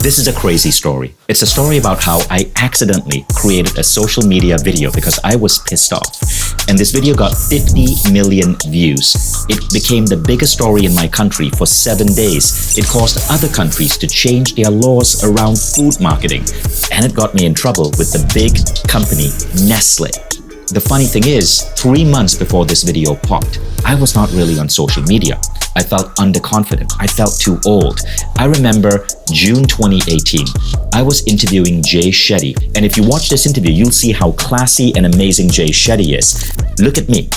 This is a crazy story. It's a story about how I accidentally created a social media video because I was pissed off. And this video got 50 million views. It became the biggest story in my country for 7 days. It caused other countries to change their laws around food marketing. And it got me in trouble with the big company Nestle. The funny thing is, 3 months before this video popped, I was not really on social media. I felt underconfident. I felt too old. I remember June 2018. I was interviewing Jay Shetty. And if you watch this interview, you'll see how classy and amazing Jay Shetty is. Look at me.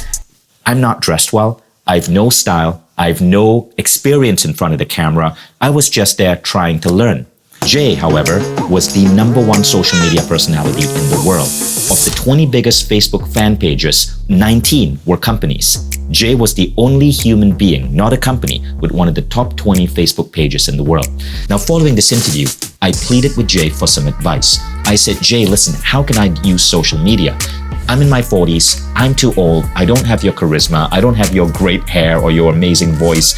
I'm not dressed well. I've no style. I've no experience in front of the camera. I was just there trying to learn. Jay, however, was the #1 social media personality in the world. Of the 20 biggest Facebook fan pages, 19 were companies. Jay was the only human being, not a company, with one of the top 20 Facebook pages in the world. Now, following this interview, I pleaded with Jay for some advice. I said, Jay, listen, how can I use social media? I'm in my 40s, I'm too old, I don't have your charisma, I don't have your great hair or your amazing voice.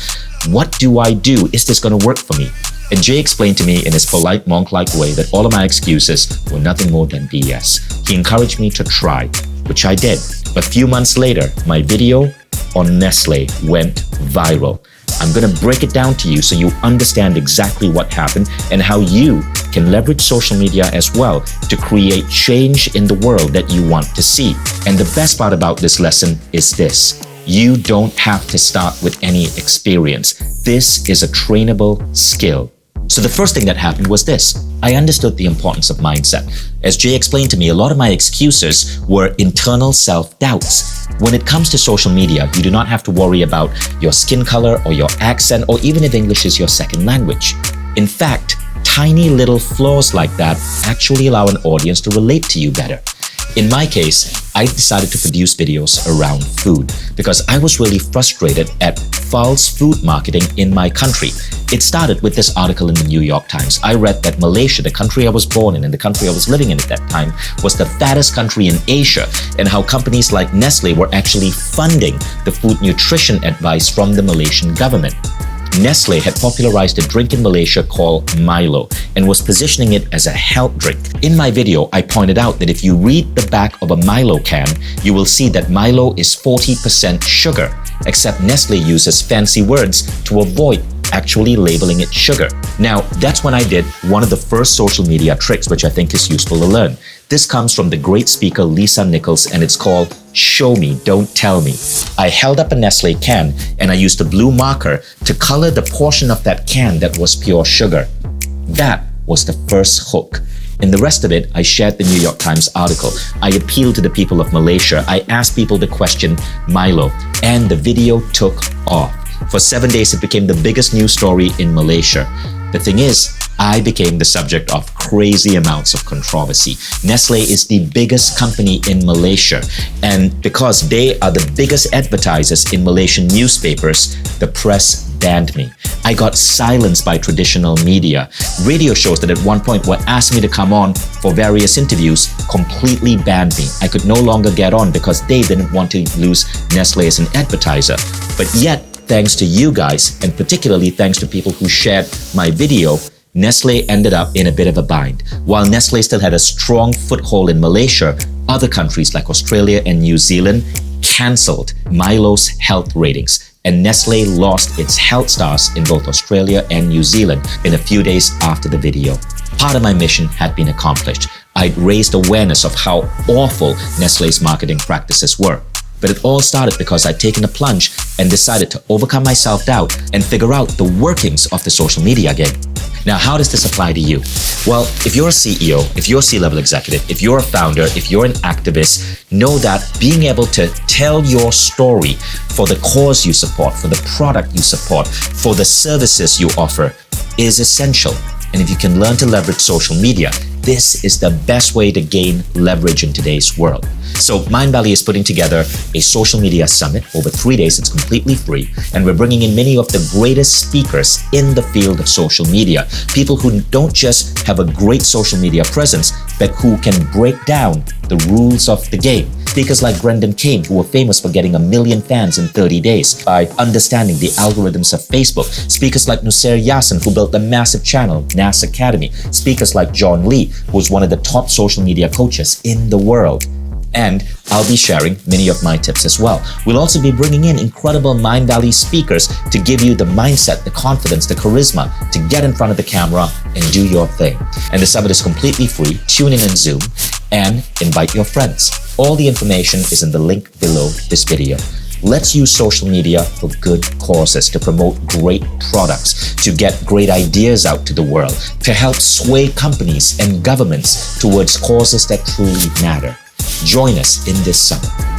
What do I do? Is this gonna work for me? And Jay explained to me in his polite, monk-like way that all of my excuses were nothing more than BS. He encouraged me to try, which I did. A few months later, my video on Nestle went viral. I'm gonna break it down to you so you understand exactly what happened and how you can leverage social media as well to create change in the world that you want to see. And the best part about this lesson is this. You don't have to start with any experience. This is a trainable skill. So the first thing that happened was this. I understood the importance of mindset. As Jay explained to me, a lot of my excuses were internal self-doubts. When it comes to social media, you do not have to worry about your skin color or your accent or even if English is your second language. In fact, tiny little flaws like that actually allow an audience to relate to you better. In my case, I decided to produce videos around food because I was really frustrated at false food marketing in my country. It started with this article in the New York Times. I read that Malaysia, the country I was born in and the country I was living in at that time, was the fattest country in Asia, and how companies like Nestle were actually funding the food nutrition advice from the Malaysian government. Nestle had popularized a drink in Malaysia called Milo and was positioning it as a health drink. In my video, I pointed out that if you read the back of a Milo can, you will see that Milo is 40% sugar, except Nestle uses fancy words to avoid actually labeling it sugar. Now, that's when I did one of the first social media tricks, which I think is useful to learn. This comes from the great speaker Lisa Nichols, and it's called Show Me, Don't Tell Me. I held up a Nestle can and I used a blue marker to color the portion of that can that was pure sugar. That was the first hook. In the rest of it, I shared the New York Times article. I appealed to the people of Malaysia. I asked people to question Milo, and the video took off. For 7 days, it became the biggest news story in Malaysia. The thing is, I became the subject of crazy amounts of controversy. Nestle is the biggest company in Malaysia, and because they are the biggest advertisers in Malaysian newspapers, the press banned me. I got silenced by traditional media. Radio shows that at one point were asking me to come on for various interviews completely banned me. I could no longer get on because they didn't want to lose Nestle as an advertiser. But yet, thanks to you guys, and particularly thanks to people who shared my video, Nestle ended up in a bit of a bind. While Nestle still had a strong foothold in Malaysia, other countries like Australia and New Zealand cancelled Milo's health ratings, and Nestle lost its health stars in both Australia and New Zealand in a few days after the video. Part of my mission had been accomplished. I'd raised awareness of how awful Nestle's marketing practices were. But it all started because I'd taken a plunge and decided to overcome my self-doubt and figure out the workings of the social media game. Now, how does this apply to you? Well, if you're a CEO, if you're a C-level executive, if you're a founder, if you're an activist, know that being able to tell your story for the cause you support, for the product you support, for the services you offer is essential. And if you can learn to leverage social media, this is the best way to gain leverage in today's world. So Mindvalley is putting together a social media summit over 3 days. It's completely free. And we're bringing in many of the greatest speakers in the field of social media. People who don't just have a great social media presence, but who can break down the rules of the game. Speakers like Brendan Kane, who were famous for getting 1 million fans in 30 days by understanding the algorithms of Facebook. Speakers like Nusser Yassin, who built a massive channel, NAS Academy. Speakers like John Lee, who is one of the top social media coaches in the world. And I'll be sharing many of my tips as well. We'll also be bringing in incredible Mind Valley speakers to give you the mindset, the confidence, the charisma to get in front of the camera and do your thing. And the summit is completely free. Tune in on Zoom and invite your friends. All the information is in the link below this video. Let's use social media for good causes, to promote great products, to get great ideas out to the world, to help sway companies and governments towards causes that truly matter. Join us in this summit.